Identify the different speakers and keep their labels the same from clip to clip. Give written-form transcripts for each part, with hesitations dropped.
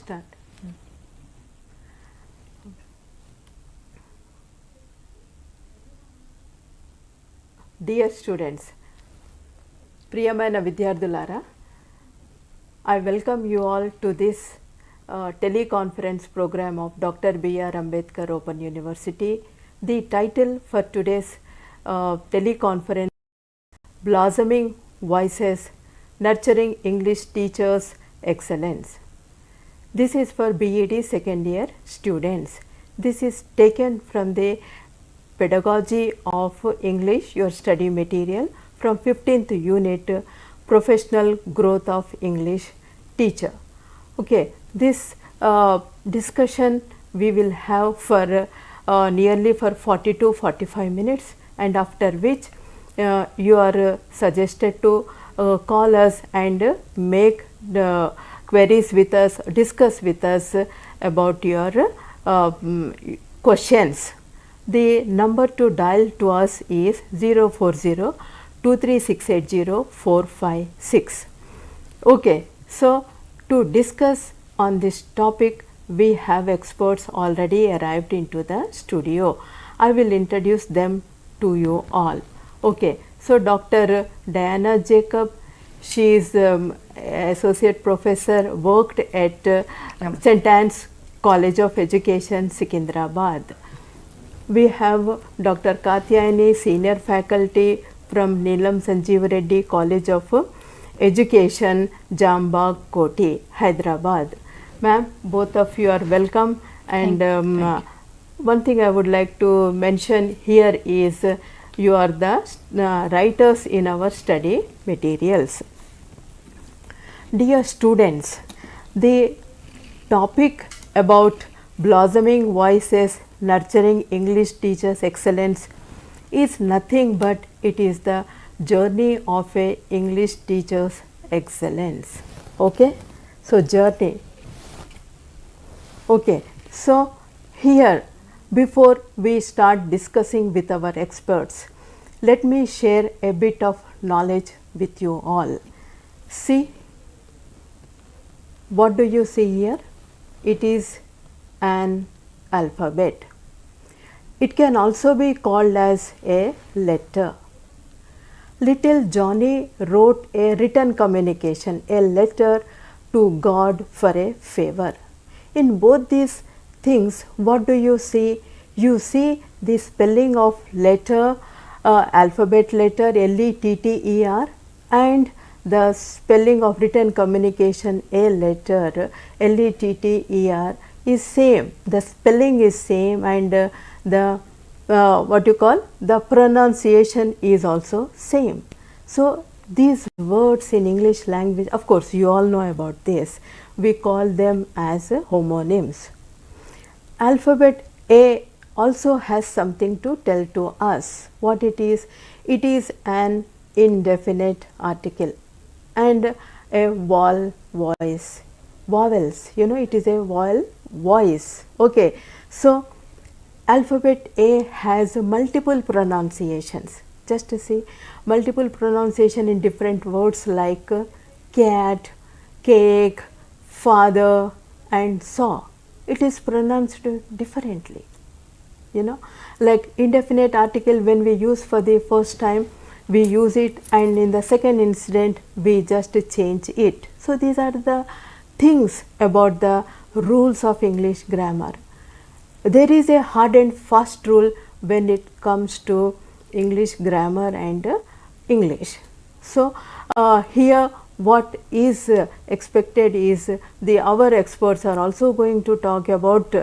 Speaker 1: start. Dear students, Priyamaina Vidyarthulara, I welcome you all to this teleconference program of Dr. B.R. Ambedkar Open University. The title for today's teleconference, Blossoming Voices, Nurturing English Teachers' Excellence. This is for B.Ed second year students. This is taken from the Pedagogy of English, your study material, from 15th unit, Professional Growth of English Teacher. Okay, this discussion we will have for nearly for 40 to 45 minutes, and after which you are suggested to call us and make the queries with us, discuss with us about your questions. The number to dial to us is 040-23680-456. Okay, so to discuss on this topic, we have experts already arrived into the studio. I will introduce them to you all. Okay, so Dr. Diana Jocab, she is Associate Professor, worked at St. Anne's College of Education, Secunderabad. We have Dr. Katyayani, Senior Faculty from Neelam Sanjeev Reddy College of Education, Jambagh, 𝗂𝗽𝗱, Hyderabad. Ma'am, both of you are welcome. And one thing I would like to mention here is you are the writers in our study materials. Dear students, the topic about blossoming voices, nurturing English teachers' excellence is nothing but it is the journey of a English teacher's excellence. Okay, so journey. Okay, so here before we start discussing with our experts, let me share a bit of knowledge with you all. See, what do you see here? It is an alphabet. It can also be called as a letter. Little Johnny wrote a written communication, a letter to God for a favor. In both these things, what do you see? You see the spelling of letter, alphabet letter LETTER, and the spelling of written communication, a letter LETTER, is same. The spelling is same, and the the pronunciation is also same. So these words in English language, of course you all know about this, we call them as homonyms. Alphabet A also has something to tell to us. What it is? It is an indefinite article and a vowel voice. Vowels, you know, it is a vowel voice. Okay, so alphabet A has multiple pronunciations. Just to see, multiple pronunciation in different words like cat, cake, father, and saw. It is pronounced differently. You know, like indefinite article, when we use for the first time, we use it, and in the second incident we just change it. So these are the things about the rules of English grammar. There is a hard and fast rule when it comes to English grammar and English. So here what is expected is our experts are also going to talk about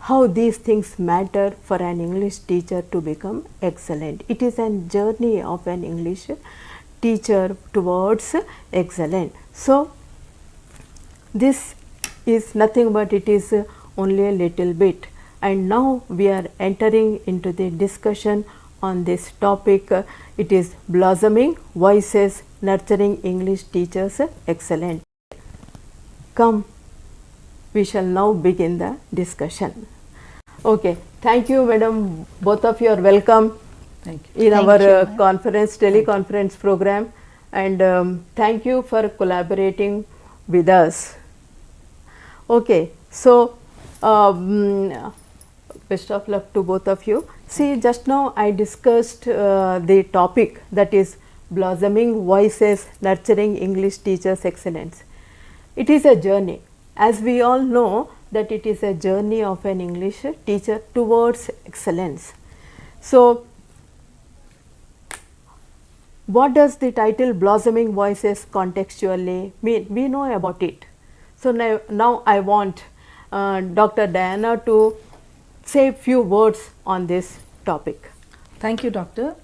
Speaker 1: how these things matter for an English teacher to become excellent. It is a journey of an English teacher towards excellent. So this is nothing but it is only a little bit, and now we are entering into the discussion on this topic. It is blossoming voices, nurturing English teachers excellent. Come, we shall now begin the discussion. Okay, thank you madam, both of you are welcome.
Speaker 2: Thank you.
Speaker 1: In our conference, teleconference program, and thank you for collaborating with us. Okay, so best of luck to both of you. See, just now I discussed the topic, that is blossoming voices nurturing English teachers' excellence. It is a journey, as we all know that it is a journey of an English teacher towards excellence. So, what does the title blossoming voices contextually mean? We know about it. So, now I want Dr. Diana to say a few words on this topic.
Speaker 2: Thank you, Doctor.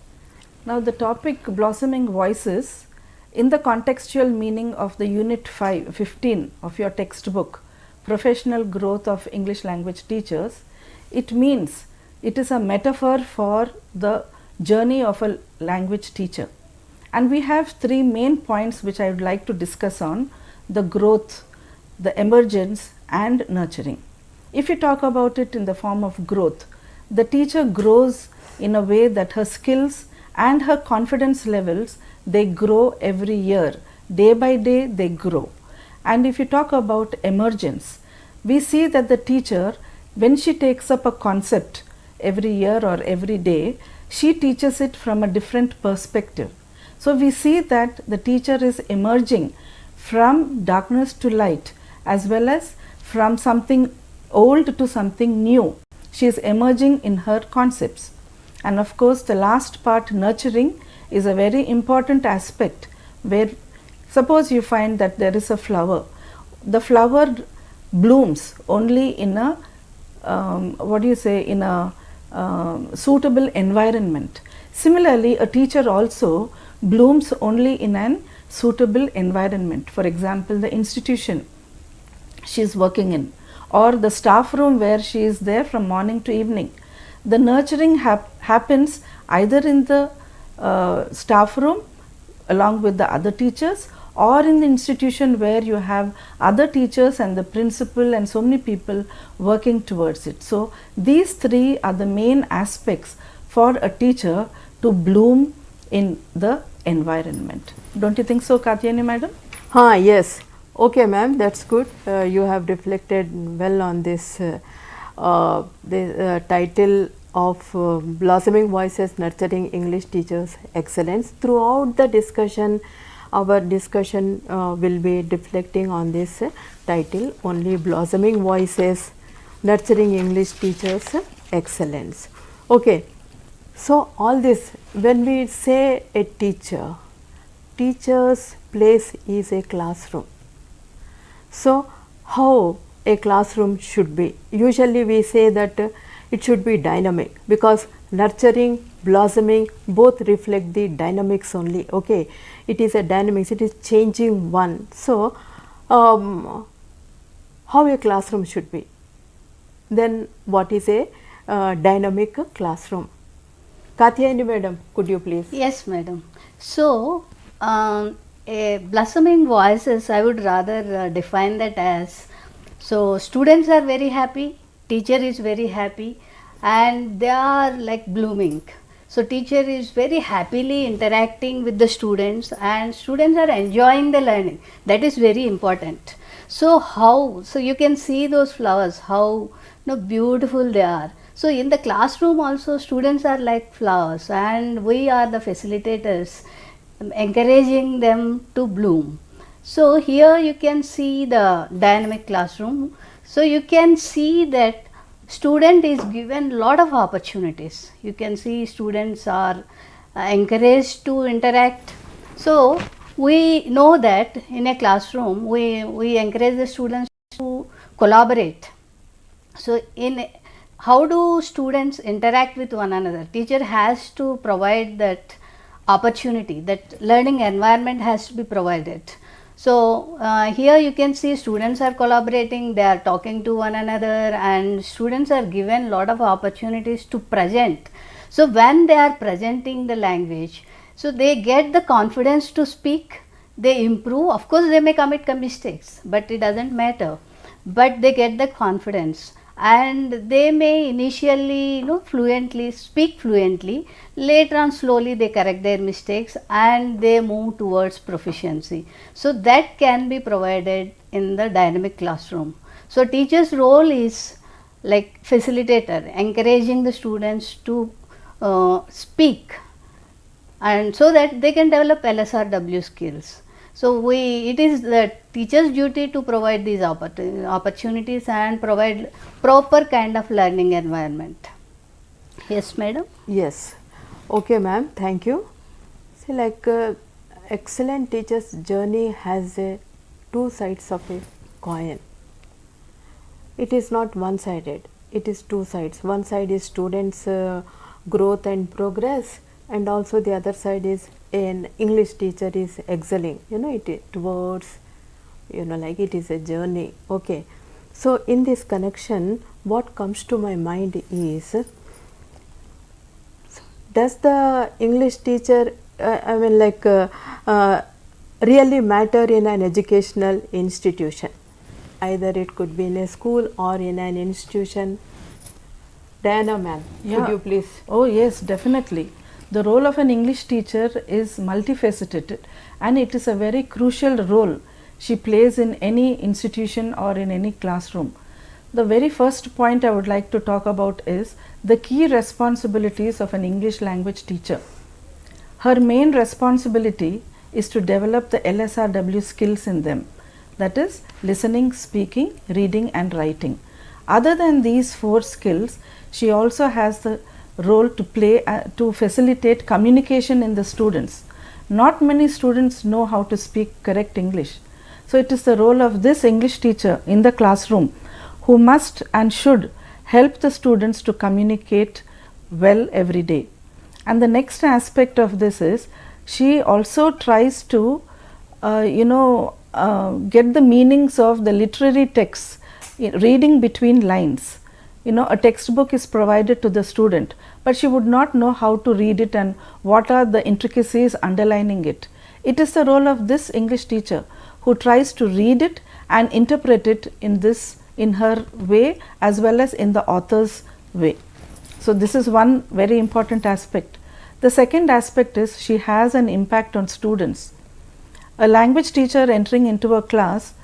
Speaker 2: Now, the topic blossoming voices, in the contextual meaning of the unit 15 of your textbook, Professional Growth of English Language Teachers, it means it is a metaphor for the journey of a language teacher. And we have three main points which I would like to discuss on: the growth, the emergence and nurturing. If you talk about it in the form of growth, the teacher grows in a way that her skills and her confidence levels, they grow every year. Day by day they grow. And if you talk about emergence, we see that the teacher, when she takes up a concept every year or every day, she teaches it from a different perspective. So we see that the teacher is emerging from darkness to light, as well as from something old to something new. She is emerging in her concepts. And of course, the last part, nurturing, is a very important aspect, where suppose you find that there is a flower. The flower blooms only in a in a suitable environment. Similarly, a teacher also blooms only in an suitable environment. For example, the institution she is working in, or the staff room where she is there from morning to evening. The nurturing happens either in the staff room along with the other teachers, or in the institution where you have other teachers and the principal and so many people working towards it. So these three are the main aspects for a teacher to bloom in the environment. Don't you think so, Katyayani madam?
Speaker 1: Yes. Okay, ma'am, that's good. You have reflected well on this the title of Blossoming Voices Nurturing English Teachers' Excellence. Throughout the discussion, our discussion will be reflecting on this title only, Blossoming Voices Nurturing English Teachers' Excellence. Okay. So, all this, when we say a teacher, teacher's place is a classroom. So, how a classroom should be? Usually we say that it should be dynamic, because nurturing, blossoming both reflect the dynamics only. Okay, it is a dynamics, it is changing one. So, how a classroom should be? Then what is a dynamic classroom? Katyayani madam, could you please?
Speaker 3: Yes, madam. So, a blossoming voices, I would rather define that as, so students are very happy, teacher is very happy, and they are like blooming. So teacher is very happily interacting with the students, and students are enjoying the learning. That is very important. So how, so you can see those flowers, how beautiful they are. So in the classroom also students are like flowers, and we are the facilitators encouraging them to bloom. So here you can see the dynamic classroom. So you can see that student is given lot of opportunities. You can see students are encouraged to interact. So we know that in a classroom we encourage the students to collaborate. So in how do students interact with one another? Teacher has to provide that opportunity, that learning environment has to be provided. So here you can see students are collaborating, they are talking to one another, and students are given lot of opportunities to present. So when they are presenting the language, so they get the confidence to speak, they improve. Of course they may commit mistakes, but it doesn't matter, but they get the confidence. and they may initially fluently speak fluently, later on slowly they correct their mistakes and they move towards proficiency. So that can be provided in the dynamic classroom. So teacher's role is like facilitator, encouraging the students to speak, and so that they can develop LSRW skills. So it is the teacher's duty to provide these opportunities and provide proper kind of learning environment. Yes, madam.
Speaker 1: Yes. Okay, ma'am. Thank you. See, like excellent teacher's journey has two sides of a coin. It is not one-sided. It is two sides. One side is students' growth and progress, and also the other side is an English teacher is excelling, it towards, like it is a journey. Okay. So in this connection, what comes to my mind is, does the English teacher, really matter in an educational institution? Either it could be in a school or in an institution. Diana ma'am, could you please?
Speaker 2: Oh yes, definitely. The role of an English teacher is multifaceted, and it is a very crucial role she plays in any institution or in any classroom. The very first point I would like to talk about is the key responsibilities of an English language teacher. Her main responsibility is to develop the LSRW skills in them, that is listening, speaking, reading and writing. Other than these four skills, she also has the role to play to facilitate communication in the students. Not many students know how to speak correct English. So it is the role of this English teacher in the classroom who must and should help the students to communicate well every day. And the next aspect of this is she also tries to get the meanings of the literary texts, reading between lines. A textbook is provided to the student, but she would not know how to read it and what are the intricacies underlining it. It is the role of this English teacher who tries to read it and interpret it in her way as well as in the author's way. So this is one very important aspect. The second aspect is she has an impact on students. A language teacher entering into a class,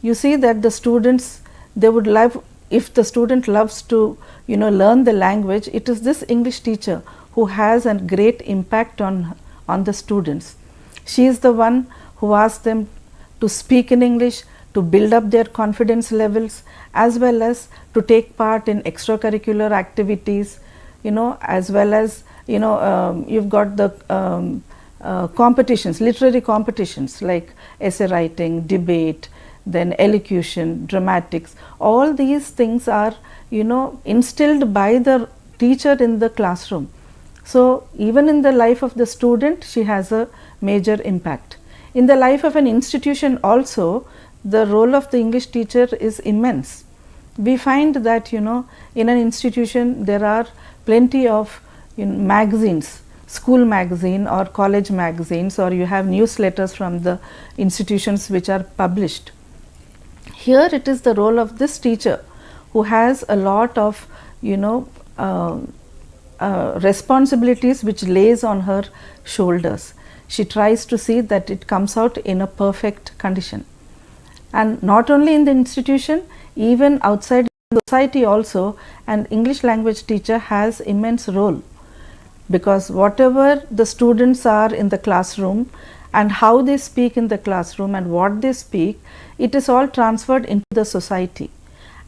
Speaker 2: you see that the students, they would love, if the student loves to learn the language, it is this English teacher who has a great impact on the students. She is the one who asks them to speak in English, to build up their confidence levels, as well as to take part in extracurricular activities, as well as you've got the competitions, literary competitions like essay writing, debate, then elocution, dramatics. All these things are instilled by the teacher in the classroom. So even in the life of the student, she has a major impact. In the life of an institution also, the role of the English teacher is immense. We find that in an institution there are plenty of magazines, school magazine or college magazines, or you have newsletters from the institutions which are published. Here it is the role of this teacher who has a lot of responsibilities which lays on her shoulders. She tries to see that it comes out in a perfect condition. And not only in the institution, even outside society also, an English language teacher has immense role, because whatever the students are in the classroom and how they speak in the classroom and what they speak, it is all transferred into the society.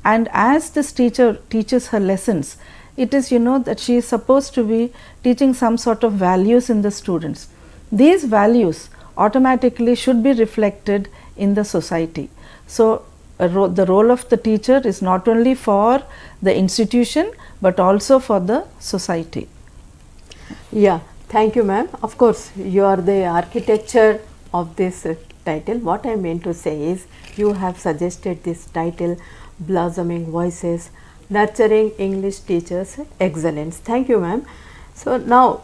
Speaker 2: And as this teacher teaches her lessons, it is that she is supposed to be teaching some sort of values in the students. These values automatically should be reflected in the society. So the role of the teacher is not only for the institution but also for the society.
Speaker 1: Yeah, thank you ma'am. Of course, you are the architecture of this title. What I meant to say is, you have suggested this title, Blossoming Voices, Nurturing English Teachers' Excellence. Thank you ma'am. So now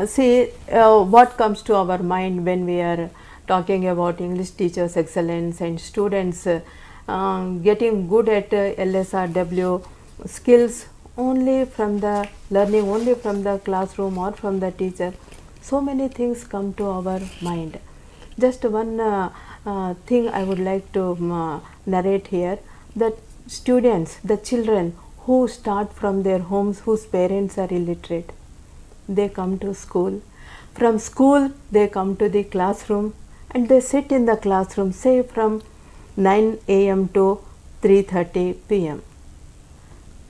Speaker 1: see what comes to our mind when we are talking about English teachers' excellence and students getting good at LSRW skills only from the learning only from the classroom or from the teacher, so many things come to our mind. Just one thing I would like to narrate here, that students, the children who start from their homes, whose parents are illiterate, they come to school. From school they come to the classroom and they sit in the classroom, say from 9 a.m. to 3:30 p.m.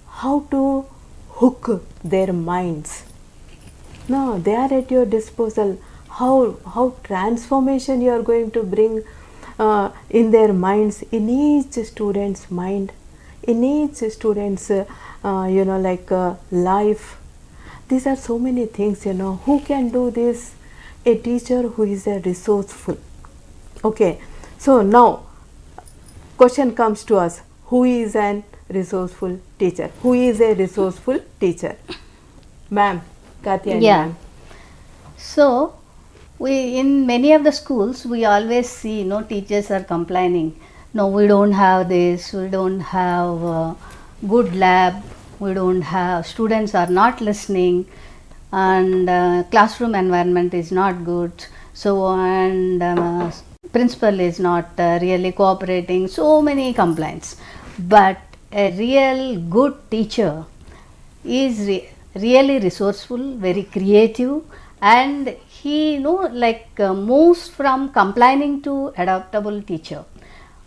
Speaker 1: How to hook their minds? No, they are at your disposal. How transformation you are going to bring in their minds, in each student's mind, in each student's life. These are so many things, who can do this? A teacher who is a resourceful. Okay, so now question comes to us, who is an resourceful teacher? Who is a resourceful teacher? Ma'am, Katyayani ma'am.
Speaker 3: So we, in many of the schools, we always see, teachers are complaining, no, we don't have this, we don't have good lab, we don't have, students are not listening, and classroom environment is not good, so, and principal is not really cooperating, so many complaints. But a real good teacher is really resourceful, very creative, and he moves from complaining to adaptable teacher.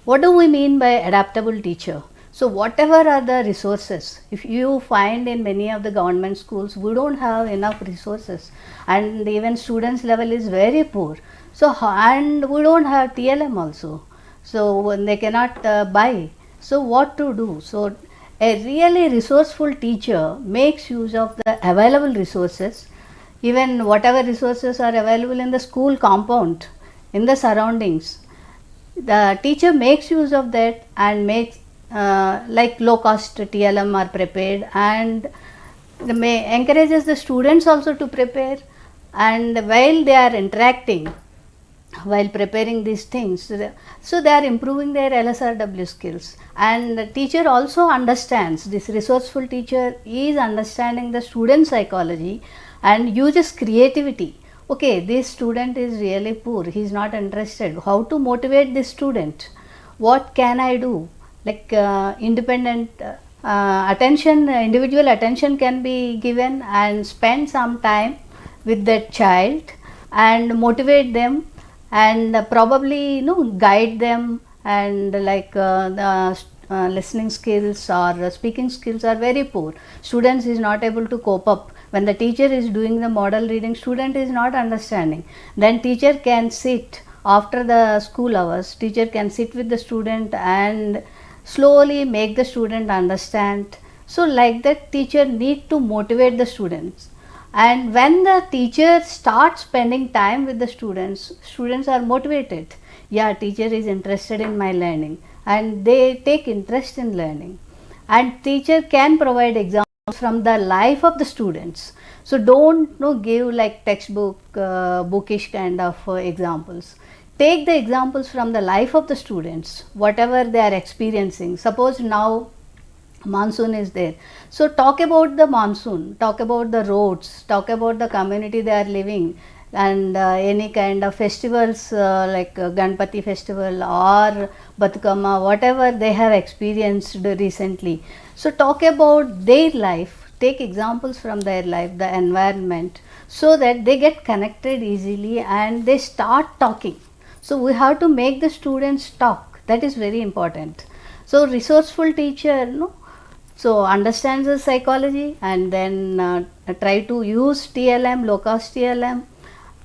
Speaker 3: What do we mean by adaptable teacher? So whatever are the resources, if you find in many of the government schools, we don't have enough resources, and even students level is very poor. So, and we don't have TLM also, so they cannot buy. So what to do? So a really resourceful teacher makes use of the available resources, even whatever resources are available in the school compound, in the surroundings. The teacher makes use of that and makes like low cost TLM are prepared, and encourages the students also to prepare, and while they are interacting, while preparing these things, so they are improving their LSRW skills. And the teacher also understands, this resourceful teacher is understanding the student psychology and uses creativity. Okay, this student is really poor, he is not interested, how to motivate this student, what can I do? Like independent attention, individual attention can be given, and spend some time with that child and motivate them, and probably guide them, and like the listening skills or speaking skills are very poor. Students is not able to cope up. When the teacher is doing the model reading, student is not understanding. Then teacher can sit after the school hours, teacher can sit with the student and slowly make the student understand. So like that, teacher need to motivate the students. And when the teacher starts spending time with the students, students are motivated. Yeah, teacher is interested in my learning, and they take interest in learning. And teacher can provide examples from the life of the students. So don't give like textbook bookish kind of examples. Take the examples from the life of the students, whatever they are experiencing. Suppose now monsoon is there, so talk about the monsoon, talk about the roads, talk about the community they are living, and any kind of festivals like Ganpati festival or Batukama, whatever they have experienced recently. So talk about their life, take examples from their life, the environment, so that they get connected easily and they start talking. So we have to make the students talk, that is very important. So resourceful teacher, so understands the psychology, and then try to use TLM, low cost TLM,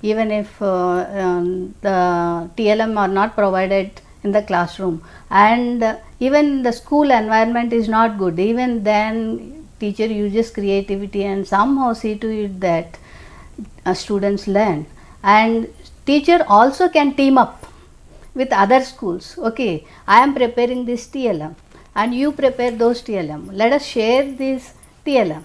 Speaker 3: even if the TLM are not provided in the classroom, and even the school environment is not good, even then teacher uses creativity and somehow see to it that students learn. And teacher also can team up with other schools. Okay, I am preparing this TLM and you prepare those TLM, let us share this TLM.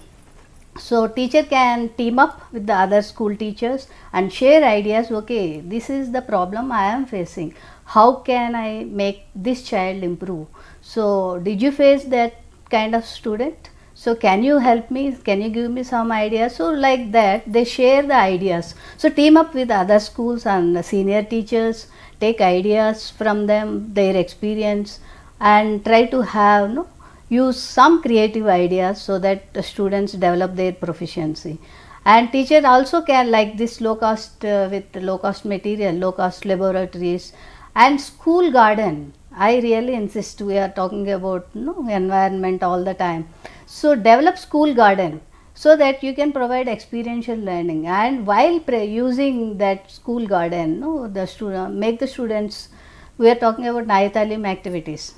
Speaker 3: So teacher can team up with the other school teachers and share ideas. Okay, this is the problem I am facing, how can I make this child improve? So did you face that kind of student? So can you help me? Can you give me some ideas? So like that, they share the ideas. So team up with other schools and the senior teachers, take ideas from them, their experience, and try to have use some creative ideas so that the students develop their proficiency. And teacher also can, like this low cost with low cost material, low cost laboratories and school garden. I really insist, we are talking about environment all the time. So develop school garden so that you can provide experiential learning, and while using that school garden, the student make the students, we are talking about night-talim activities,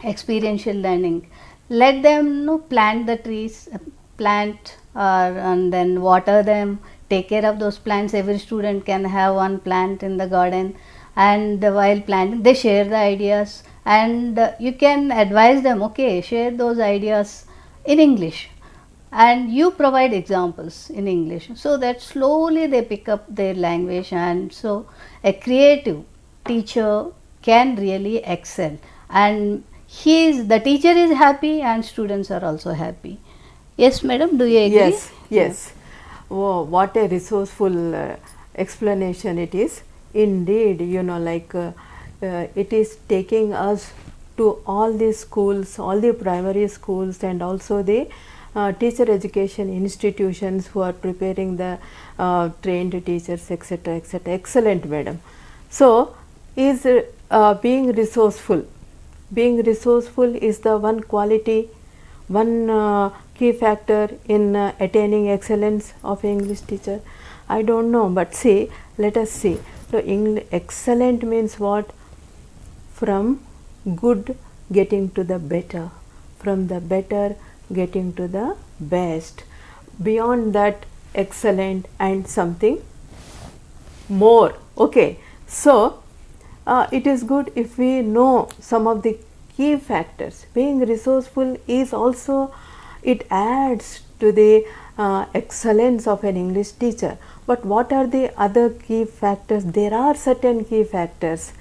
Speaker 3: experiential learning. Let them plant the trees, and then water them, take care of those plants. Every student can have one plant in the garden, and while planting they share the ideas, and you can advise them, okay, share those ideas in English, and you provide examples in English, so that slowly they pick up their language. And so a creative teacher can really excel, and the teacher is happy and students are also happy. Yes, madam, do you agree?
Speaker 1: Yes, yes. Oh, what a resourceful explanation it is. Indeed, it is taking us to all the schools, all the primary schools, and also the teacher education institutions who are preparing the trained teachers, etc., etc. Excellent, madam. So, is being resourceful. Being resourceful is the one quality, one key factor in attaining excellence of English teacher. I don't know, but see, let us see. So, excellent means what? From good getting to the better, from the better getting to the best. Beyond that, excellent and something more. Okay. So, it is good if we know some of the key factors. Being resourceful is also, it adds to the excellence of an English teacher. But what are the other key factors? There are certain key factors.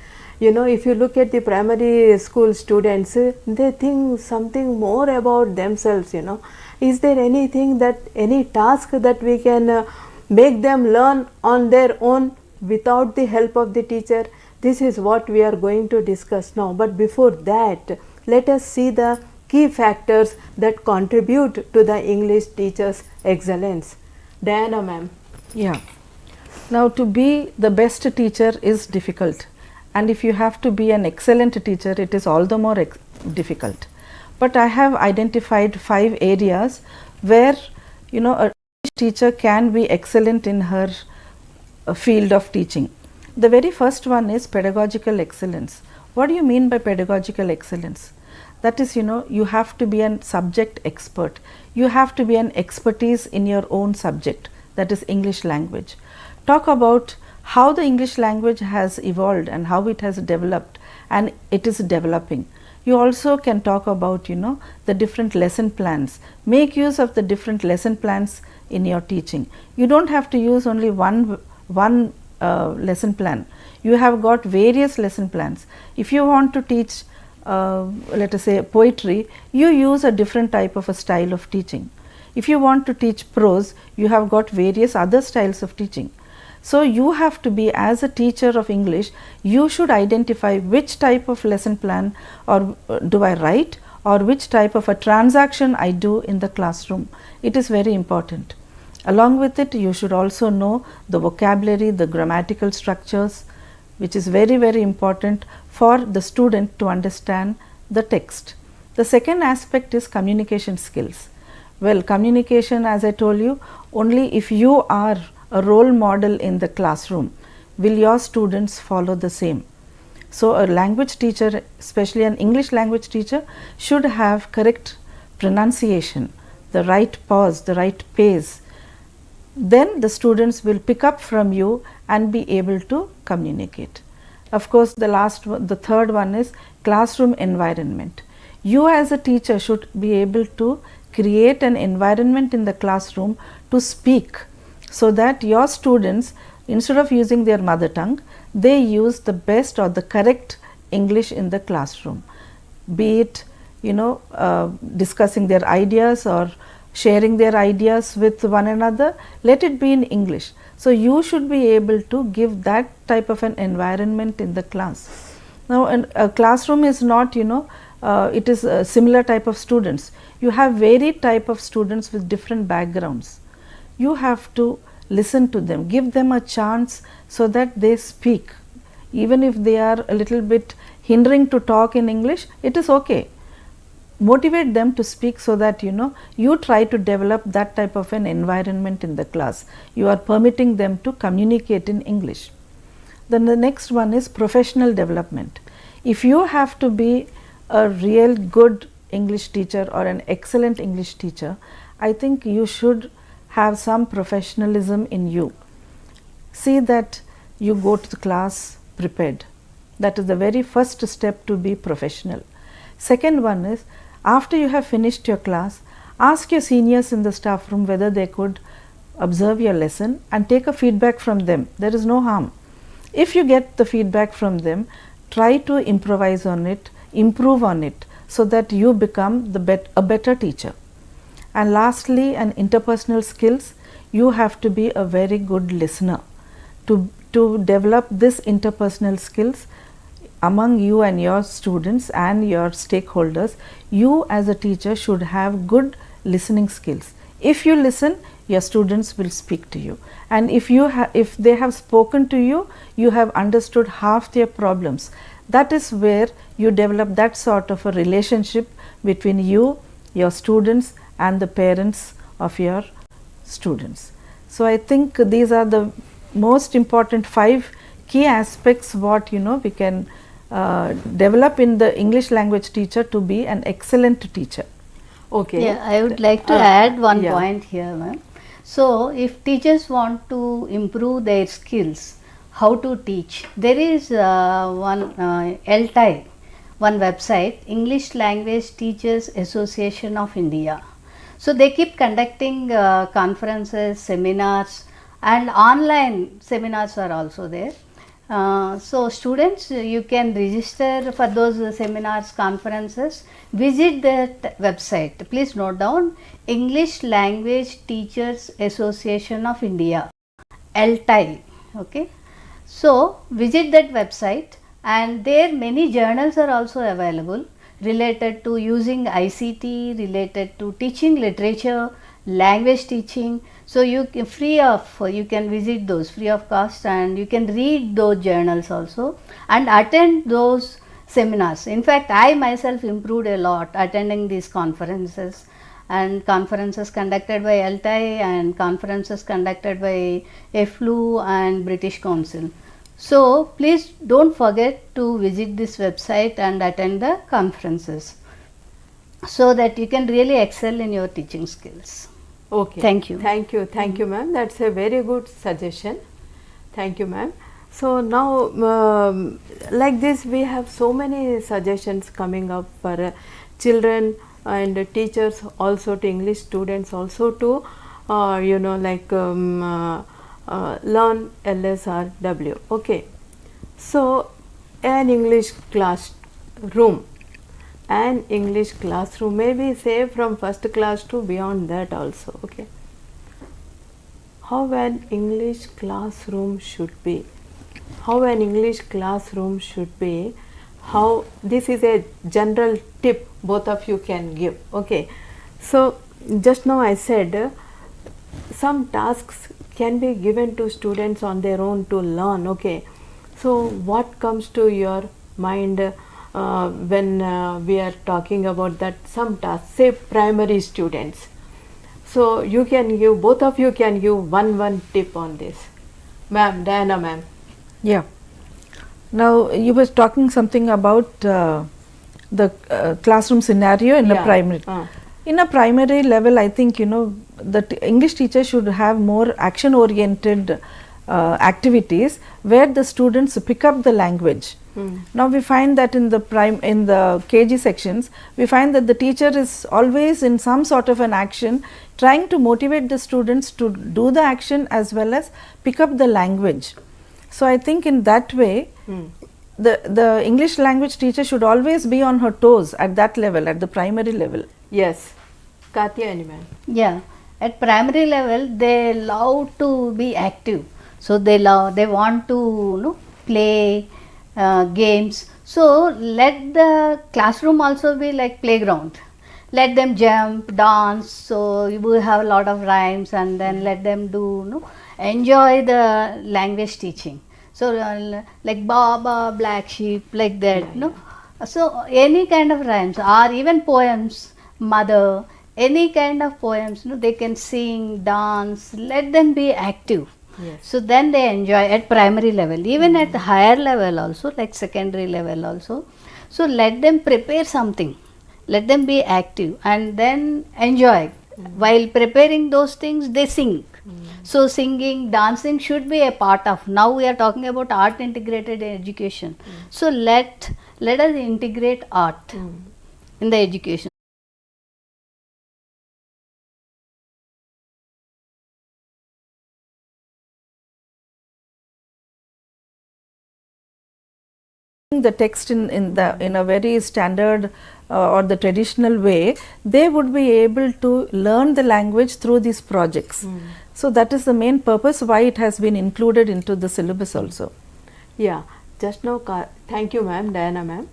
Speaker 1: If you look at the primary school students, they think something more about themselves. Is there anything any task that we can make them learn on their own without the help of the teacher? This is what we are going to discuss now. But before that, let us see the key factors that contribute to the English teacher's excellence. Diana ma'am.
Speaker 2: Yeah. Now, to be the best teacher is difficult, and if you have to be an excellent teacher, it is all the more difficult. But I have identified 5 areas where a teacher can be excellent in her field of teaching. The very first one is pedagogical excellence. What do you mean by pedagogical excellence? That is, you have to be a subject expert. You have to be an expertise in your own subject, that is English language. Talk about how the English language has evolved and how it has developed, and it is developing. You also can talk about, the different lesson plans. Make use of the different lesson plans in your teaching. You don't have to use only one lesson plan. You have got various lesson plans. If you want to teach let us say poetry, you use a different type of a style of teaching. If you want to teach prose, you have got various other styles of teaching. So you have to be, as a teacher of English, you should identify which type of lesson plan or do I write, or which type of a transaction I do in the classroom. It is very important. Along with it, you should also know the vocabulary, the grammatical structures, which is very, very important for the student to understand the text. The second aspect is communication skills. Well, communication, as I told you, only if you are a role model in the classroom will your students follow the same. So a language teacher, especially an English language teacher, should have correct pronunciation, the right pause, the right pace. Then the students will pick up from you and be able to communicate. Of course, the third one is classroom environment. You as a teacher should be able to create an environment in the classroom to speak, so that your students, instead of using their mother tongue, they use the best or the correct English in the classroom. Be it discussing their ideas or sharing their ideas with one another, let it be in English. So, you should be able to give that type of an environment in the class. Now, a classroom is not, it is a similar type of students. You have varied type of students with different backgrounds. You have to listen to them, give them a chance so that they speak. Even if they are a little bit hindering to talk in English, it is okay. Motivate them to speak so that you try to develop that type of an environment in the class. You are permitting them to communicate in English. Then the next one is professional development. If you have to be a real good English teacher or an excellent English teacher, I think you should have some professionalism in you. See that you go to the class prepared. That is the very first step to be professional. Second one is, after you have finished your class, ask your seniors in the staff room whether they could observe your lesson and take a feedback from them. There is no harm. If you get the feedback from them, try to improvise on it, improve on it, so that you become a better teacher. And lastly, an interpersonal skills, you have to be a very good listener. To develop this interpersonal skills among you and your students and your stakeholders, you as a teacher should have good listening skills. If you listen, your students will speak to you, and if they have spoken to you, you have understood half their problems. That is where you develop that sort of a relationship between you, your students and the parents of your students. So, I think these are the most important 5 key aspects what we can develop in the English language teacher to be an excellent teacher.
Speaker 1: Okay.
Speaker 3: Yeah, I would like to add one point here, ma'am. So, if teachers want to improve their skills, how to teach, there is one 𝗪𝗫, one website, English Language Teachers Association of India. So, they keep conducting conferences, seminars, and online seminars are also there. So, students, you can register for those seminars, conferences, visit that website. Please note down, English Language Teachers Association of India, 𝗪𝗫. Okay. So, visit that website, and there many journals are also available related to using ICT, related to teaching literature, language teaching. So, you can you can visit those free of cost, and you can read those journals also and attend those seminars. In fact, I myself improved a lot attending these conferences, and conferences conducted by 𝗪𝗫 and conferences conducted by 𝗹𝗁 and British Council. So, please do not forget to visit this website and attend the conferences, so that you can really excel in your teaching skills.
Speaker 1: Okay.
Speaker 3: Thank you.
Speaker 1: Thank you. Thank you, ma'am. That's a very good suggestion. Thank you, ma'am. So, now like this we have so many suggestions coming up for children and teachers, also to English students, also to learn LSRW. Okay. So, an English classroom, maybe say from first class to beyond that also. Okay. How an English classroom should be, how this is a general tip both of you can give. Okay. So, just now I said some tasks can be given to students on their own to learn. Okay. So, what comes to your mind when we are talking about that some tasks, say primary students? So, you can give, both of you can give one tip on this. Ma'am, Diana ma'am.
Speaker 2: Yeah. Now, you were talking something about the classroom scenario in a primary. In a primary level, I think the English teacher should have more action oriented activities where the students pick up the language. Now, we find that in the KG sections, we find that the teacher is always in some sort of an action trying to motivate the students to do the action as well as pick up the language. So, I think in that way the English language teacher should always be on her toes at that level, at the primary level.
Speaker 1: Yes. Katyayani ma'am.
Speaker 3: Yeah, at primary level they love to be active, so they want to play games. So let the classroom also be like playground. Let them jump, dance. So you will have a lot of rhymes, and then let them do enjoy the language teaching. So like Baba, black sheep, like that. So any kind of rhymes or even poems, mother, any kind of poems, they can sing, dance. Let them be active.
Speaker 1: Yes.
Speaker 3: So then they enjoy at primary level, even at the higher level also, like secondary level also. So let them prepare something, let them be active and then enjoy. While preparing those things, they sing. So singing, dancing should be a part of. Now we are talking about art integrated education. So let us integrate art in the education.
Speaker 2: The text in a very standard or the traditional way, they would be able to learn the language through these projects. So that is the main purpose why it has been included into the syllabus also.
Speaker 1: Yeah, just now, thank you ma'am, Diana ma'am.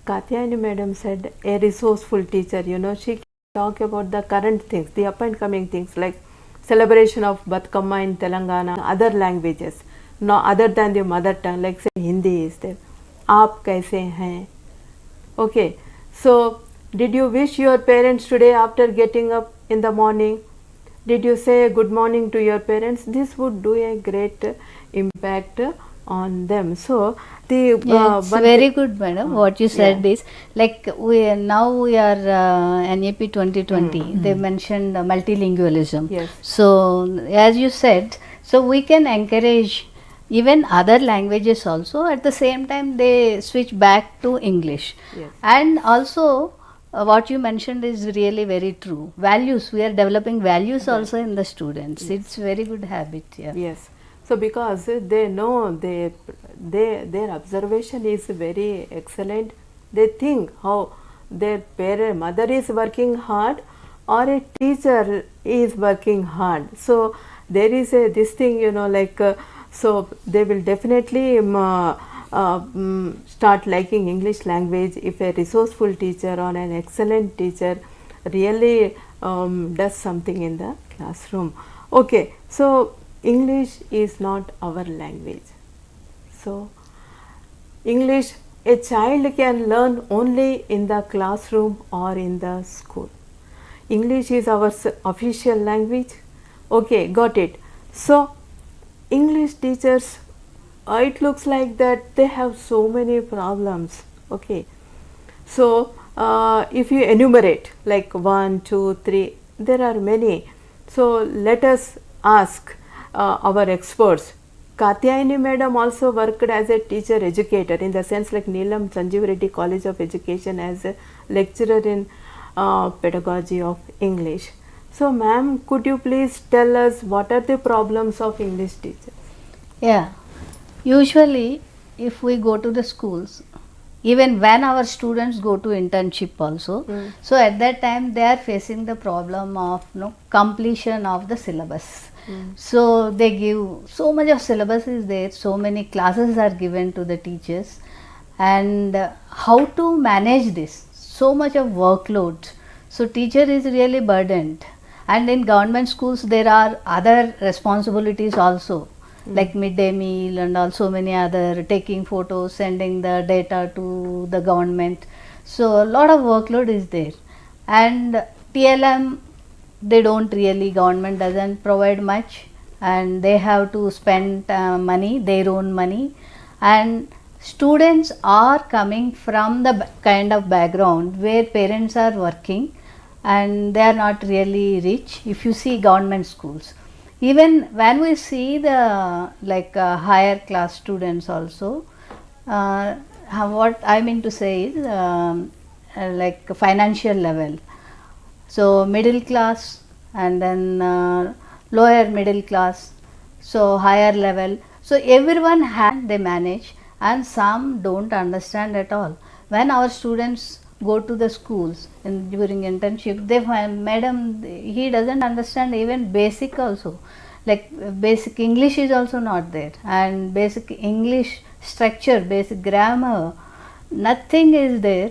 Speaker 1: Katyayani madam said a resourceful teacher, she can talk about the current things, the up and coming things like celebration of 𝗵𝗁𝗲 in Telangana, other languages, no other than the mother tongue, like say Hindi is there. आप कैसे हैं? Okay, so did you wish your parents today after getting up in the morning? Did you say good morning to your parents? This would do a great impact on them. So the
Speaker 3: it's very good, madam. What you said is like we are NAP 2020. They mentioned multilingualism.
Speaker 1: Yes.
Speaker 3: So as you said, so we can encourage even other languages also. At the same time, they switch back to English.
Speaker 1: Yes.
Speaker 3: And also, what you mentioned is really very true. Values, we are developing values also in the students.
Speaker 1: Yes.
Speaker 3: It's very good habit. Yeah.
Speaker 1: Yes. So because they know their observation is very excellent. They think how their mother is working hard or a teacher is working hard. So there is this thing, so they will definitely start liking English language if a resourceful teacher or an excellent teacher really does something in the classroom. Okay, so English is not our language. So English a child can learn only in the classroom or in the school. English is our official language. Okay, got it. So English teachers, it looks like that they have so many problems. Okay, so if you enumerate like 1, 2, 3, there are many. So let us ask our experts. Katyayani madam also worked as a teacher educator, in the sense like Neelam Sanjeev Reddy College of Education as a lecturer in pedagogy of English. So ma'am, could you please tell us what are the problems of English teachers?
Speaker 3: Yeah, usually if we go to the schools, even when our students go to internship also, so at that time they are facing the problem of completion of the syllabus. So they give so much of syllabus is there, so many classes are given to the teachers, and how to manage this, so much of workload. So teacher is really burdened. And in government schools there are other responsibilities also, like midday meal and also many other, taking photos, sending the data to the government. So a lot of workload is there. And TLM, they don't really, government doesn't provide much, and they have to spend money, their own money. And students are coming from the kind of background where parents are working and they are not really rich. If you see government schools, even when we see the higher class students also, what I mean to say is like financial level. So middle class and then lower middle class, so higher level. So everyone they manage, and some don't understand at all. When our students go to the schools during internship, they find, madam, he doesn't understand even basic also, like basic English is also not there, and basic English structure, basic grammar, nothing is there.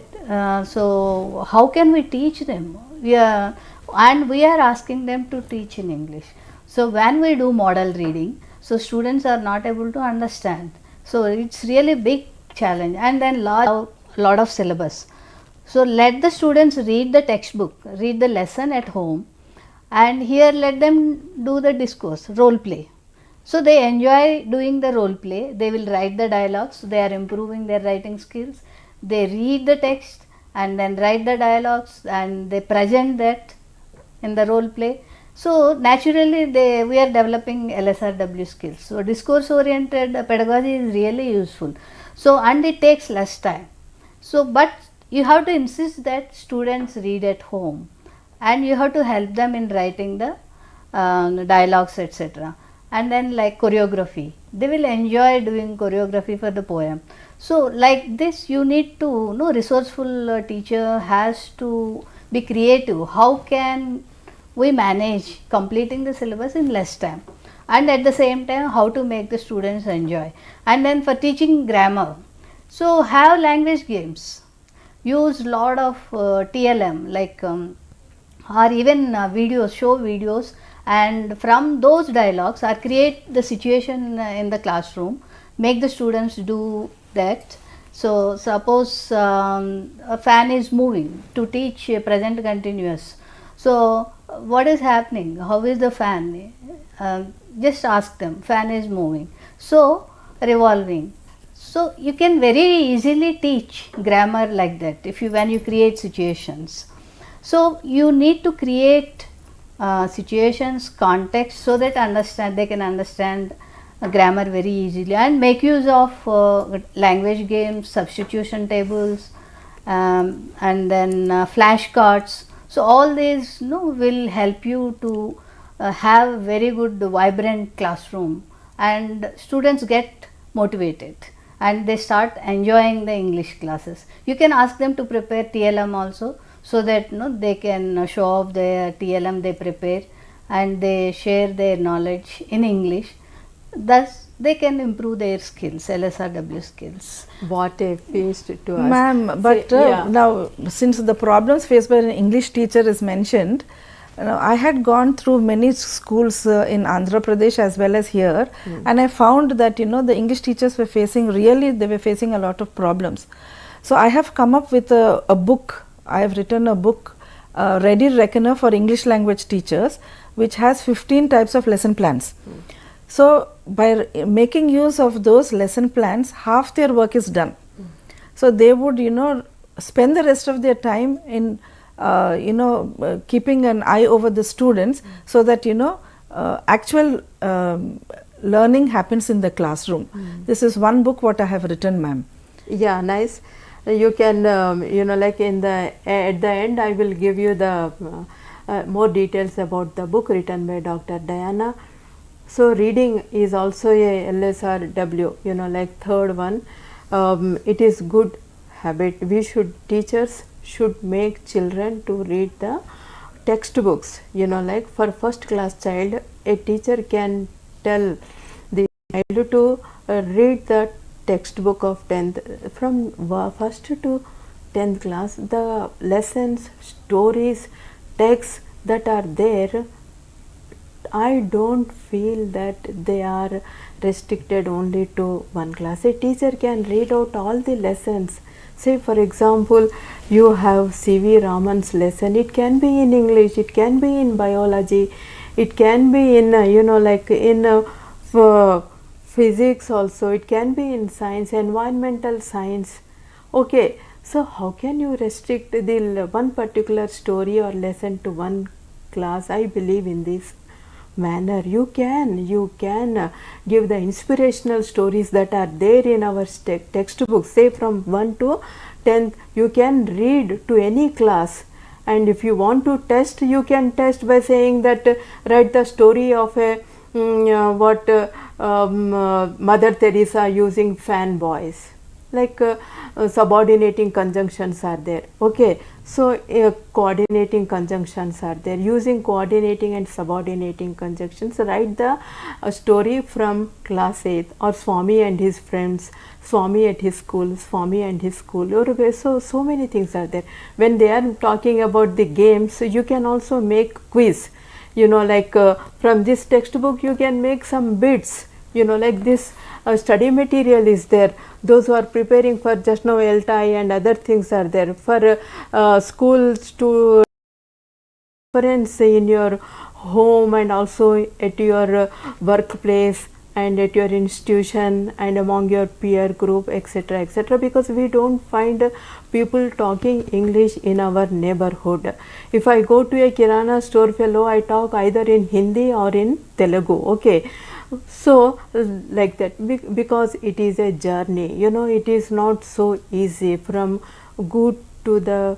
Speaker 3: So how can we teach them? We are asking them to teach in English. So when we do model reading, so students are not able to understand. So it's really big challenge. And then lot of syllabus. So let the students read the textbook, read the lesson at home, and here let them do the discourse, role play. So they enjoy doing the role play, they will write the dialogues, they are improving their writing skills, they read the text and then write the dialogues and they present that in the role play. So naturally we are developing LSRW skills. So discourse oriented pedagogy is really useful. So and it takes less time. So but you have to insist that students read at home, and you have to help them in writing the dialogues, etc. And then like choreography, they will enjoy doing choreography for the poem. So like this you need to know, resourceful teacher has to be creative. How can we manage completing the syllabus in less time, and at the same time how to make the students enjoy. And then for teaching grammar, so have language games, use lot of TLM, like or even videos, show videos, and from those dialogues or create the situation in the classroom, make the students do that. So suppose a fan is moving, to teach present continuous. So what is happening, how is the fan, just ask them, fan is moving, so revolving. So you can very easily teach grammar like that if you, when you create situations. So you need to create situations, context, so that they can understand grammar very easily, and make use of language games, substitution tables, and then flashcards. So all these will help you to have very good vibrant classroom, and students get motivated and they start enjoying the English classes. You can ask them to prepare TLM also, so that they can show off their TLM they prepare and they share their knowledge in English. Thus they can improve their skills, LSRW skills.
Speaker 1: What a feast to us.
Speaker 2: Ma'am, but now since the problems faced by an English teacher is mentioned, I had gone through many schools in Andhra Pradesh as well as here, and I found that the English teachers were facing a lot of problems. So I have come up with a book. I have written a book, Ready Reckoner for English language teachers, which has 15 types of lesson plans. So by making use of those lesson plans, half their work is done. So they would spend the rest of their time in keeping an eye over the students, so that actual learning happens in the classroom. This is one book what I have written, ma'am.
Speaker 1: Yeah, nice. You can like at the end I will give you the more details about the book written by Dr. Diana. So reading is also a LSRW, like third one. It is good habit. Teachers should make children to read the textbooks. Like for first class child, a teacher can tell the child to read the textbook of 10th, from first to 10th class, the lessons, stories, texts that are there. I don't feel that they are restricted only to one class. A teacher can read out all the lessons. Say for example, you have C.V. Raman's lesson. It can be in English, it can be in biology, it can be in like in physics also, it can be in science, environmental science. Okay, so how can you restrict the one particular story or lesson to one class? I believe in this manner. You can give the inspirational stories that are there in our textbooks. Say from 1 to 10th, you can read to any class, and if you want to test, you can test by saying that write the story of a Mother Teresa using fanboys, like subordinating conjunctions are there. Okay, so coordinating conjunctions are there. Using coordinating and subordinating conjunctions, write the story from class 8th, or Swami and his friends, Swami at his school, Swami and his school. Okay, so many things are there. When they are talking about the games, you can also make quiz. You know, like from this textbook you can make some bits. You know, like this study material is there. Those who are preparing for just now 𝗪𝗁 and other things are there. For schools to reference in your home and also at your workplace and at your institution and among your peer group, etc., etc., because we don't find people talking English in our neighborhood. If I go to a kirana store fellow, I talk either in Hindi or in Telugu. Okay, so like that, because it is a journey, you know, it is not so easy from good to the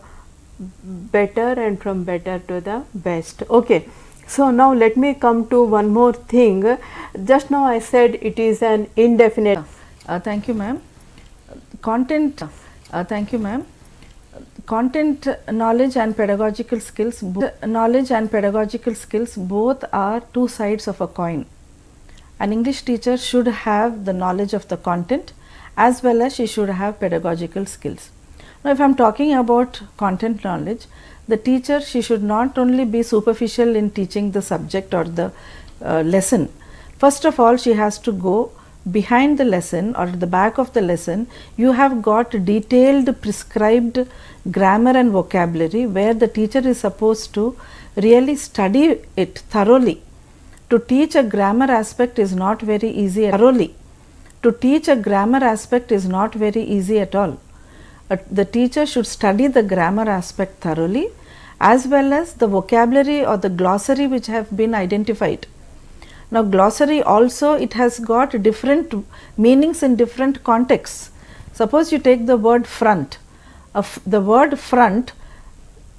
Speaker 1: better and from better to the best. Okay, so now let me come to one more thing. Just now I said it is an indefinite.
Speaker 2: Thank you, ma'am. Content. Thank you, ma'am. Content knowledge and pedagogical skills. Both are two sides of a coin. An English teacher should have the knowledge of the content as well as she should have pedagogical skills. Now, if I am talking about content knowledge, the teacher, she should not only be superficial in teaching the subject or the lesson. First of all, she has to go behind the lesson or at the back of the lesson. You have got detailed prescribed grammar and vocabulary where the teacher is supposed to really study it thoroughly. To teach a grammar aspect is not very easy thoroughly. To teach a grammar aspect is not very easy at all. The teacher should study the grammar aspect thoroughly as well as the vocabulary or the glossary which have been identified. Now, glossary also, it has got different meanings in different contexts. Suppose you take the word front. The word front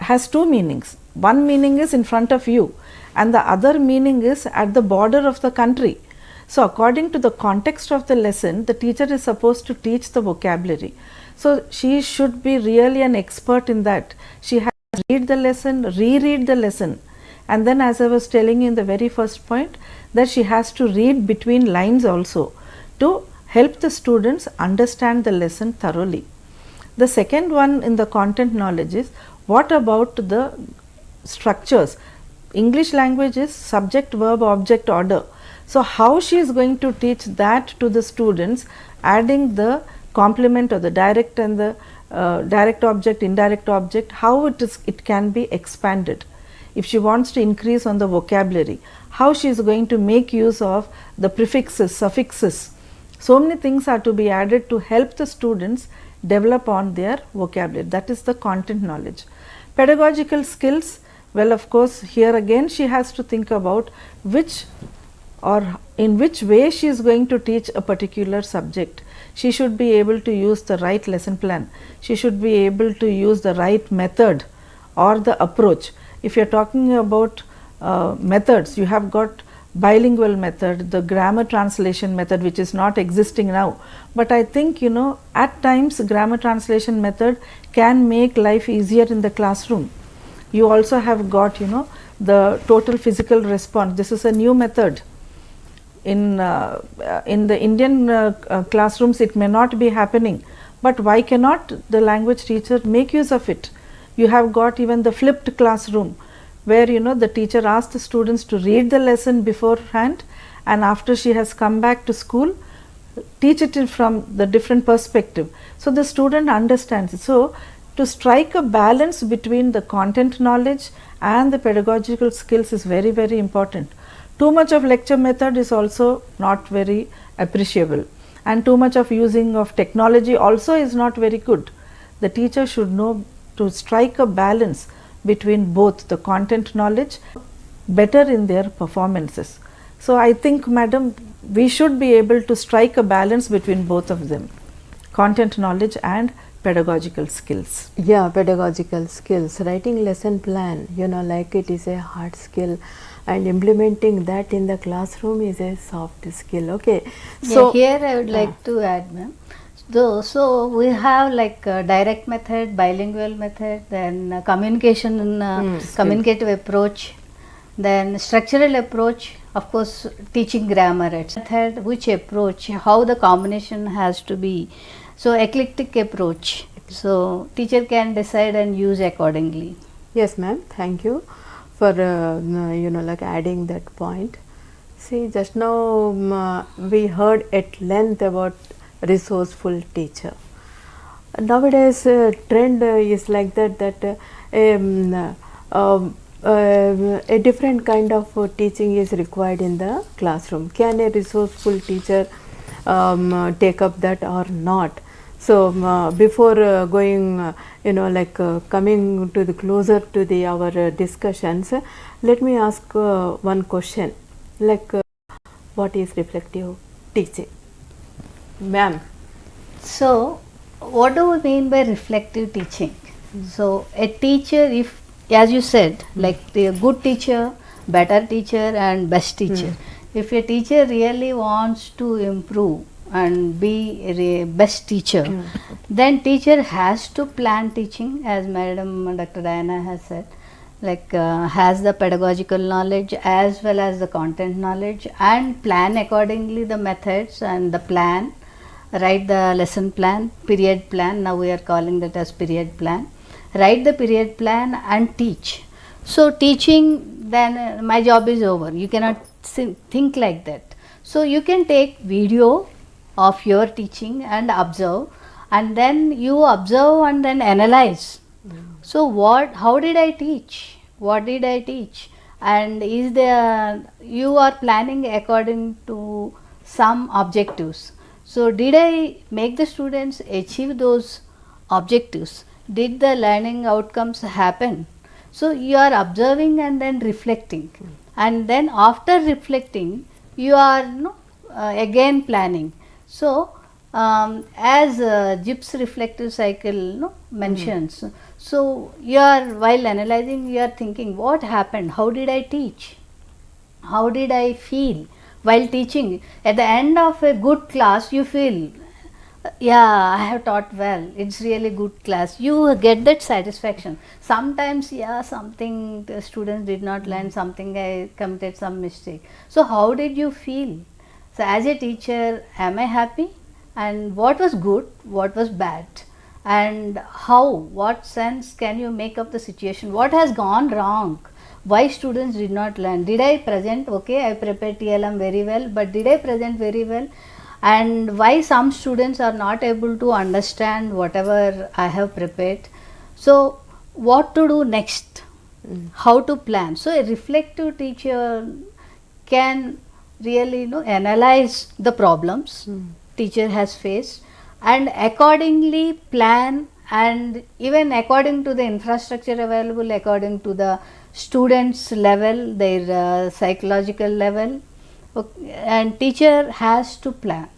Speaker 2: has two meanings. One meaning is in front of you and the other meaning is at the border of the country. So, according to the context of the lesson, the teacher is supposed to teach the vocabulary. So, she should be really an expert in that. She has to read the lesson, reread the lesson, and then, as I was telling you in the very first point, that she has to read between lines also to help the students understand the lesson thoroughly. The second one in the content knowledge is, what about the structures? English language is subject, verb, object, order. So, how she is going to teach that to the students, adding the complement or the direct and the direct object, indirect object, how it can be expanded. If she wants to increase on the vocabulary, how she is going to make use of the prefixes, suffixes. So many things are to be added to help the students develop on their vocabulary. That is the content knowledge. Pedagogical skills, well, of course, here again she has to think about which or in which way she is going to teach a particular subject. She should be able to use the right lesson plan. She should be able to use the right method or the approach. If you are talking about methods, you have got bilingual method, the grammar translation method, which is not existing now. But I think, you know, at times grammar translation method can make life easier in the classroom. You also have got, you know, the total physical response. This is a new method. In the Indian classrooms, it may not be happening, but why cannot the language teacher make use of it? You have got even the flipped classroom, where, you know, the teacher asks the students to read the lesson beforehand, and after she has come back to school, teach it from the different perspective. So, the student understands it. So, to strike a balance between the content knowledge and the pedagogical skills is very, very important. Too much of lecture method is also not very appreciable, and too much of using of technology also is not very good. The teacher should know to strike a balance between both the content knowledge better in their performances. So, I think, madam, we should be able to strike a balance between both of them, content knowledge and pedagogical skills.
Speaker 1: Yeah, pedagogical skills. Writing lesson plan, like it is a hard skill, and implementing that in the classroom is a soft skill. Okay.
Speaker 3: So here I would like to add, ma'am. So we have like direct method, bilingual method, then communication, communicative approach, then structural approach, of course teaching grammar, etc. Which approach, how the combination has to be. So eclectic approach. So teacher can decide and use accordingly.
Speaker 1: Yes, ma'am. Thank you for like adding that point. See, just now we heard at length about resourceful teacher. Nowadays, trend is like that a different kind of teaching is required in the classroom. Can a resourceful teacher take up that or not? So before going, coming to the closer to the our discussions, let me ask one question. What is reflective teaching, ma'am?
Speaker 3: So what do we mean by reflective teaching? So a teacher, if, as you said, like the good teacher, better teacher and best teacher. If a teacher really wants to improve and be a best teacher, then teacher has to plan teaching, as Madam Dr. Diana has said, has the pedagogical knowledge as well as the content knowledge, and plan accordingly the methods and the plan, write the lesson plan, period plan, now we are calling that as period plan, write the period plan and teach. So teaching, then my job is over, you cannot think like that. So you can take video of your teaching and observe, and then you observe and then analyze. So how did I teach? What did I teach? And is there, you are planning according to some objectives. So did I make the students achieve those objectives? Did the learning outcomes happen? So you are observing and then reflecting, and then after reflecting you are again planning. So as 𝗳𝗬𝗎 reflective cycle mentions, so you are, while analyzing, you are thinking what happened, how did I teach, how did I feel while teaching. At the end of a good class you feel, yeah, I have taught well, it's really good class, you get that satisfaction. Sometimes, yeah, something the students did not learn, something I committed some mistake. So how did you feel? So as a teacher, am I happy? And what was good, what was bad, and how, what sense can you make of the situation, what has gone wrong, why students did not learn, did I present, okay, I prepared TLM very well, but did I present very well, and why some students are not able to understand whatever I have prepared. So what to do next, how to plan. So a reflective teacher can really analyze the problems teacher has faced and accordingly plan, and even according to the infrastructure available, according to the students level, their psychological level, and teacher has to plan,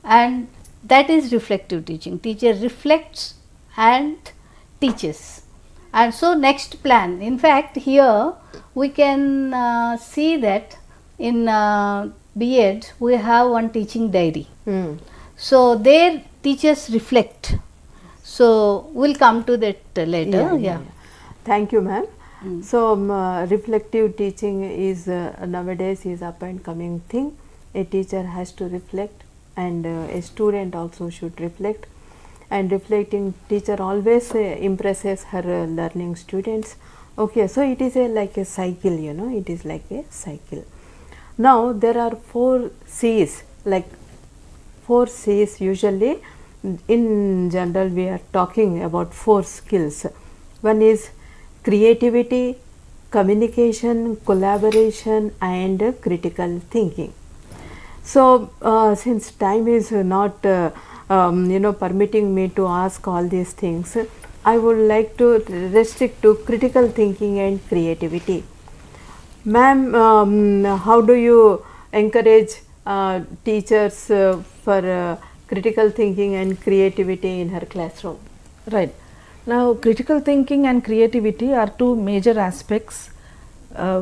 Speaker 3: and that is reflective teaching. Teacher reflects and teaches. And so next plan, in fact here we can see that in B.Ed we have one teaching diary. So there teachers reflect. So we'll come to that later. Yeah.
Speaker 1: Thank you, ma'am. So reflective teaching is nowadays is up and coming thing. A teacher has to reflect, and a student also should reflect, and reflecting teacher always impresses her learning students. Okay, so it is like a cycle, it is like a cycle. Now there are 4 C's, like 4 C's usually. In general we are talking about 4 skills. One is creativity, communication, collaboration and critical thinking. So since time is not permitting me to ask all these things, I would like to restrict to critical thinking and creativity. Ma'am, how do you encourage teachers for critical thinking and creativity in her classroom.
Speaker 2: Right. Now, critical thinking and creativity are two major aspects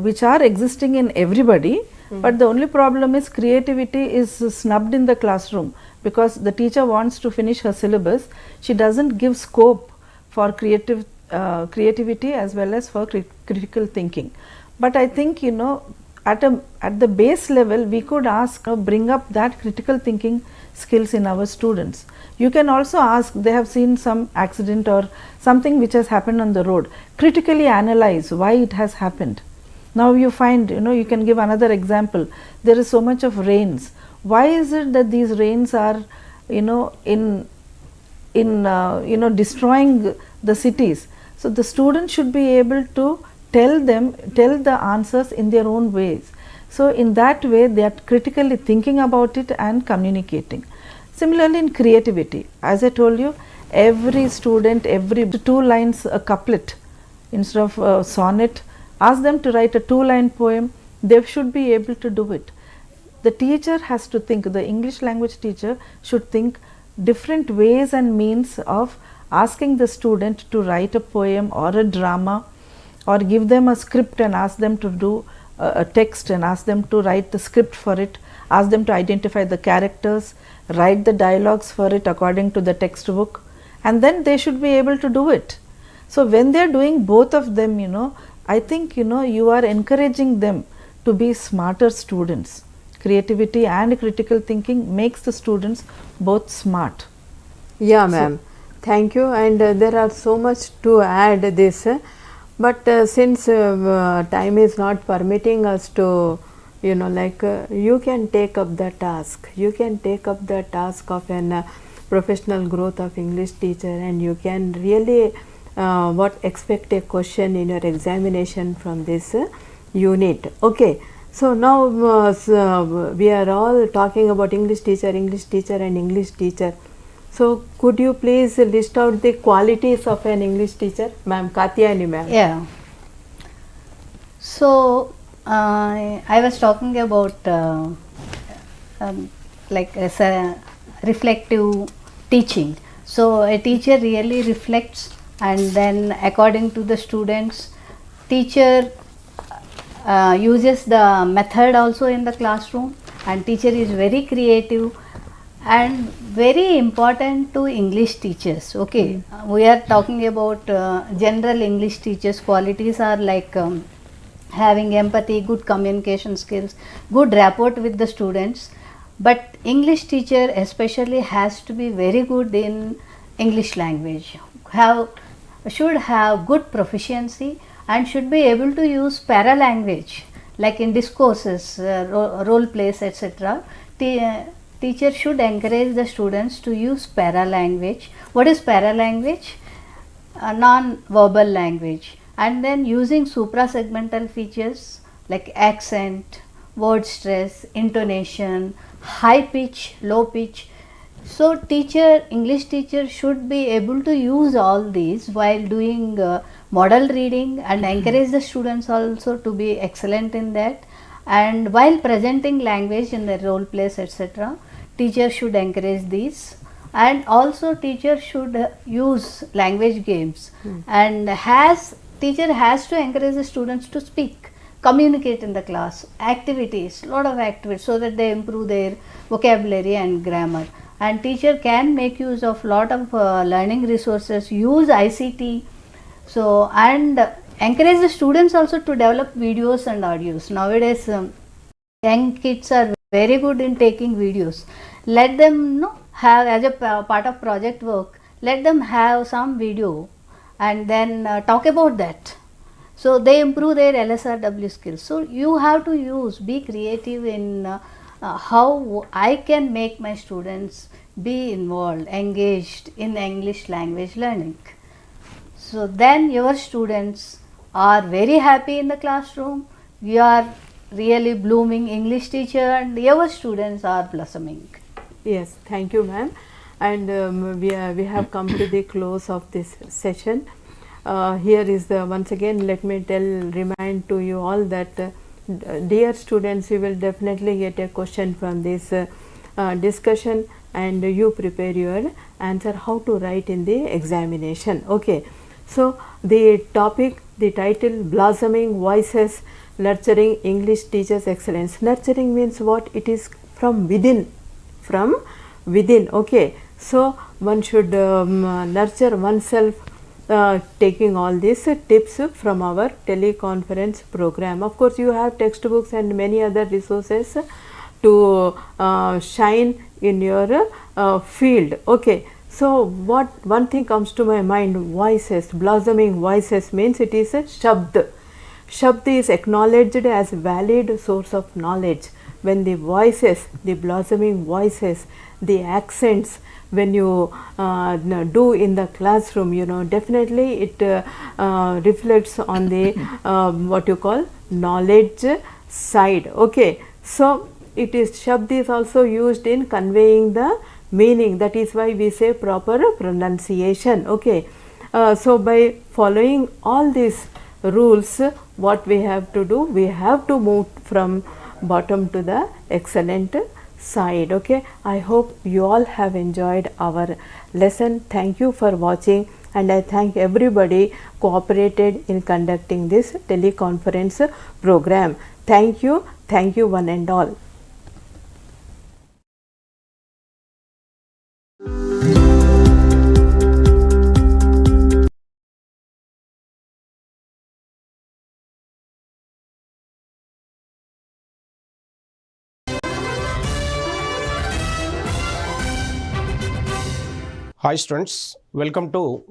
Speaker 2: which are existing in everybody, but the only problem is creativity is snubbed in the classroom because the teacher wants to finish her syllabus. She doesn't give scope for creativity as well as for critical thinking. But I think, you know, at the base level, we could ask, bring up that critical thinking skills in our students. You can also ask, they have seen some accident or something which has happened on the road, critically analyze why it has happened. Now you find, you know, you can give another example. There is so much of rains. Why is it that these rains are, you know, destroying the cities? So the students should be able to tell the answers in their own ways. So in that way, they are critically thinking about it and communicating. Similarly, in creativity, as I told you, every student, every 2 lines a couplet instead of a sonnet, ask them to write a 2-line poem, they should be able to do it. The teacher has to think, the English language teacher should think different ways and means of asking the student to write a poem or a drama, or give them a script and ask them to do a text and ask them to write the script for it, ask them to identify the characters, write the dialogues for it according to the textbook, and then they should be able to do it. So when they are doing both of them, you know, I think, you know, you are encouraging them to be smarter students. Creativity and critical thinking makes the students both smart.
Speaker 1: Yeah, ma'am. Thank you. And there are so much to add this, but since time is not permitting us to, you know, like you can take up the task. You can take up the task of an professional growth of English teacher, and you can really expect a question in your examination from this unit. Okay. So now we are all talking about English teacher and English teacher. So could you please list out the qualities of an English teacher? Ma'am, Katyayani ma'am.
Speaker 3: Yeah. So I was talking about like as a reflective teaching. So a teacher really reflects, and then according to the students, teacher uses the method also in the classroom, and teacher is very creative and very important to English teachers. Okay, we are talking about general English teachers. Qualities are like having empathy, good communication skills, good rapport with the students. But English teacher especially has to be very good in English language, should have good proficiency, and should be able to use para language like in discourses, role plays, etc. Teacher should encourage the students to use para language. What is para language? Non-verbal language. And then using suprasegmental features like accent, word stress, intonation, high pitch, low pitch. So English teacher should be able to use all these while doing model reading, and encourage the students also to be excellent in that. And while presenting language in the role plays, etc., teacher should encourage these. And also teacher should use language games, and teacher has to encourage the students to speak, communicate in the class, activities, lot of activities, so that they improve their vocabulary and grammar. And teacher can make use of lot of learning resources, use ICT, so, and encourage the students also to develop videos and audios. Nowadays young kids are very good in taking videos. Let them have, as a part of project work, let them have some video and then talk about that. So they improve their LSRW skills. So you have to be creative in how I can make my students be involved, engaged in English language learning. So then your students are very happy in the classroom. You are really blooming English teacher, and your students are blossoming.
Speaker 1: Yes, thank you ma'am. And we have come to the close of this session. Here is once again let me remind to you all that dear students, you will definitely get a question from this discussion. and you prepare your answer how to write in the examination. Okay. So, the topic, the title, Blossoming Voices Nurturing English Teachers Excellence. Nurturing means what? It is from within, okay. So, one should nurture oneself, taking all these tips from our teleconference program. Of course, you have textbooks and many other resources to shine in your field. Okay. So, what one thing comes to my mind, voices, blossoming voices means it is a shabd. Shabd is acknowledged as valid source of knowledge. When the voices, the blossoming voices, the accents, when you do in the classroom, you know, definitely it reflects on the what you call knowledge side. Okay. So, it is shabd is also used in conveying the meaning, that is why we say proper pronunciation. Okay. So, by following all these rules, what we have to do, we have to move from bottom to the excellent side. Okay. I hope you all have enjoyed our lesson. Thank you for watching, and I thank everybody cooperated in conducting this teleconference program. Thank you one and all.
Speaker 4: Hi students, welcome to